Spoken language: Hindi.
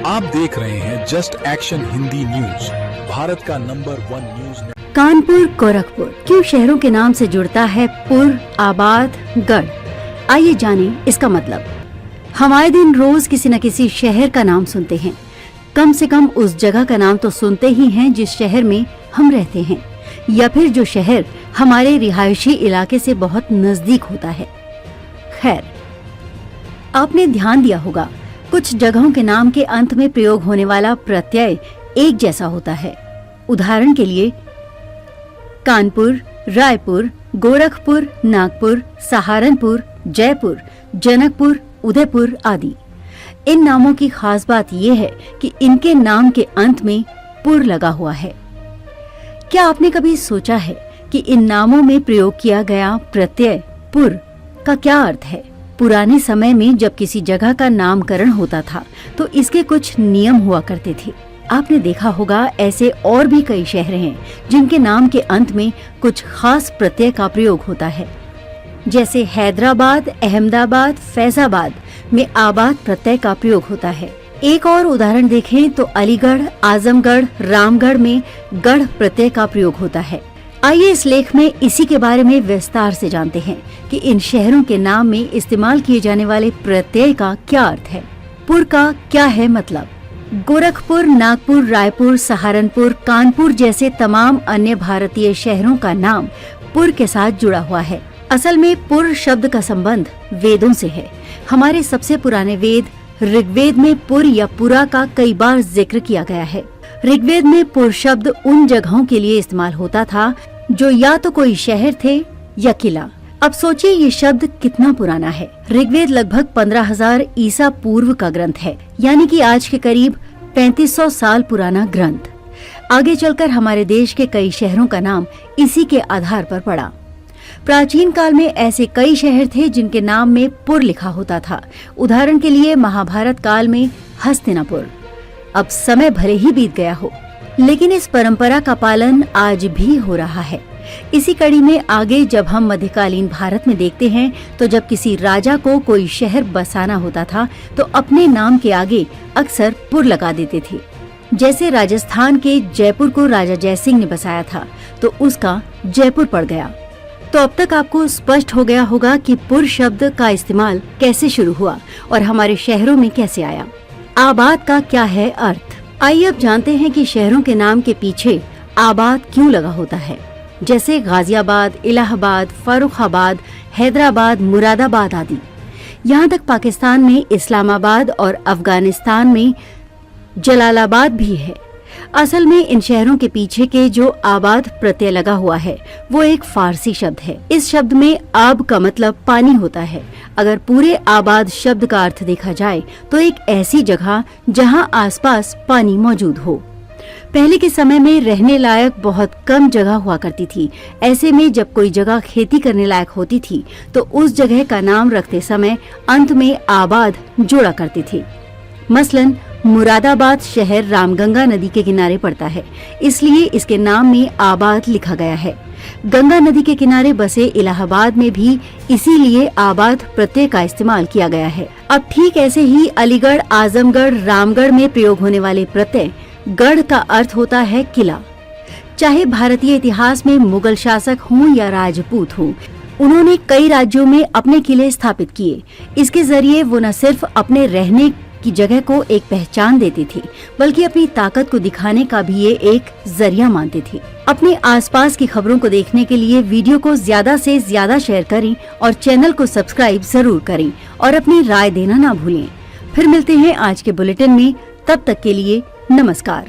आप देख रहे हैं just action Hindi news, Bharat का नंबर 1 न्यूज। कानपुर गोरखपुर क्यों शहरों के नाम से जुड़ता है पुर, आबाद, गढ़? आइए जानें इसका मतलब। हम आए दिन रोज किसी न किसी शहर का नाम सुनते हैं। कम से कम उस जगह का नाम तो सुनते ही हैं जिस शहर में हम रहते हैं, या फिर जो शहर हमारे रिहायशी इलाके से बहुत नजदीक होता है। खैर, आपने ध्यान दिया होगा, कुछ जगहों के नाम के अंत में प्रयोग होने वाला प्रत्यय एक जैसा होता है। उदाहरण के लिए कानपुर, रायपुर, गोरखपुर, नागपुर, सहारनपुर, जयपुर, जनकपुर, उदयपुर आदि। इन नामों की खास बात यह है कि इनके नाम के अंत में पुर लगा हुआ है। क्या आपने कभी सोचा है कि इन नामों में प्रयोग किया गया प्रत्यय पुर का क्या अर्थ है? पुराने समय में जब किसी जगह का नामकरण होता था तो इसके कुछ नियम हुआ करते थे। आपने देखा होगा ऐसे और भी कई शहर हैं जिनके नाम के अंत में कुछ खास प्रत्यय का प्रयोग होता है। जैसे हैदराबाद, अहमदाबाद, फैजाबाद में आबाद प्रत्यय का प्रयोग होता है। एक और उदाहरण देखें तो अलीगढ़, आजमगढ़, रामगढ़ में गढ़ प्रत्यय का प्रयोग होता है। आइए इस लेख में इसी के बारे में विस्तार से जानते हैं कि इन शहरों के नाम में इस्तेमाल किए जाने वाले प्रत्यय का क्या अर्थ है। पुर का क्या है मतलब? गोरखपुर, नागपुर, रायपुर, सहारनपुर, कानपुर जैसे तमाम अन्य भारतीय शहरों का नाम पुर के साथ जुड़ा हुआ है। असल में पुर शब्द का संबंध वेदों से है। हमारे सबसे पुराने वेद ऋग्वेद में पुर या पुरा का कई बार जिक्र किया गया है। ऋग्वेद में पुर शब्द उन जगहों के लिए इस्तेमाल होता था जो या तो कोई शहर थे या किला। अब सोचिए ये शब्द कितना पुराना है। ऋग्वेद लगभग 15,000 ईसा पूर्व का ग्रंथ है, यानी कि आज के करीब 3500 साल पुराना ग्रंथ। आगे चलकर हमारे देश के कई शहरों का नाम इसी के आधार पर पड़ा। प्राचीन काल में ऐसे कई शहर थे जिनके नाम में पुर लिखा होता था। उदाहरण के लिए महाभारत काल में हस्तिनापुर। अब समय भले ही बीत गया हो, लेकिन इस परंपरा का पालन आज भी हो रहा है। इसी कड़ी में आगे जब हम मध्यकालीन भारत में देखते हैं तो जब किसी राजा को कोई शहर बसाना होता था तो अपने नाम के आगे अक्सर पुर लगा देते थे। जैसे राजस्थान के जयपुर को राजा जयसिंह ने बसाया था तो उसका जयपुर पड़ गया। तो अब तक आपको स्पष्ट हो गया होगा कि पुर शब्द का इस्तेमाल कैसे शुरू हुआ और हमारे शहरों में कैसे आया। आबाद का क्या है अर्थ? आइए अब जानते हैं कि शहरों के नाम के पीछे आबाद क्यों लगा होता है। जैसे गाजियाबाद, इलाहाबाद, फर्रुखाबाद, हैदराबाद, मुरादाबाद आदि। यहाँ तक पाकिस्तान में इस्लामाबाद और अफगानिस्तान में जलालाबाद भी है। असल में इन शहरों के पीछे के जो आबाद प्रत्यय लगा हुआ है वो एक फारसी शब्द है। इस शब्द में आब का मतलब पानी होता है। अगर पूरे आबाद शब्द का अर्थ देखा जाए तो एक ऐसी जगह जहां आसपास पानी मौजूद हो। पहले के समय में रहने लायक बहुत कम जगह हुआ करती थी। ऐसे में जब कोई जगह खेती करने लायक होती थी तो उस जगह का नाम रखते समय अंत में आबाद जोड़ा करते थे। मसलन मुरादाबाद शहर रामगंगा नदी के किनारे पड़ता है, इसलिए इसके नाम में आबाद लिखा गया है। गंगा नदी के किनारे बसे इलाहाबाद में भी इसीलिए आबाद प्रत्यय का इस्तेमाल किया गया है। अब ठीक ऐसे ही अलीगढ़, आजमगढ़, रामगढ़ में प्रयोग होने वाले प्रत्यय गढ़ का अर्थ होता है किला। चाहे भारतीय इतिहास में मुगल शासक हों या राजपूत हों, उन्होंने कई राज्यों में अपने किले स्थापित किए। इसके जरिए वो न सिर्फ अपने रहने की जगह को एक पहचान देते थे, बल्कि अपनी ताकत को दिखाने का भी ये एक जरिया मानते थे। अपने आसपास की खबरों को देखने के लिए वीडियो को ज्यादा से ज्यादा शेयर करें और चैनल को सब्सक्राइब जरूर करें और अपनी राय देना ना भूलें। फिर मिलते हैं आज के बुलेटिन में, तब तक के लिए नमस्कार।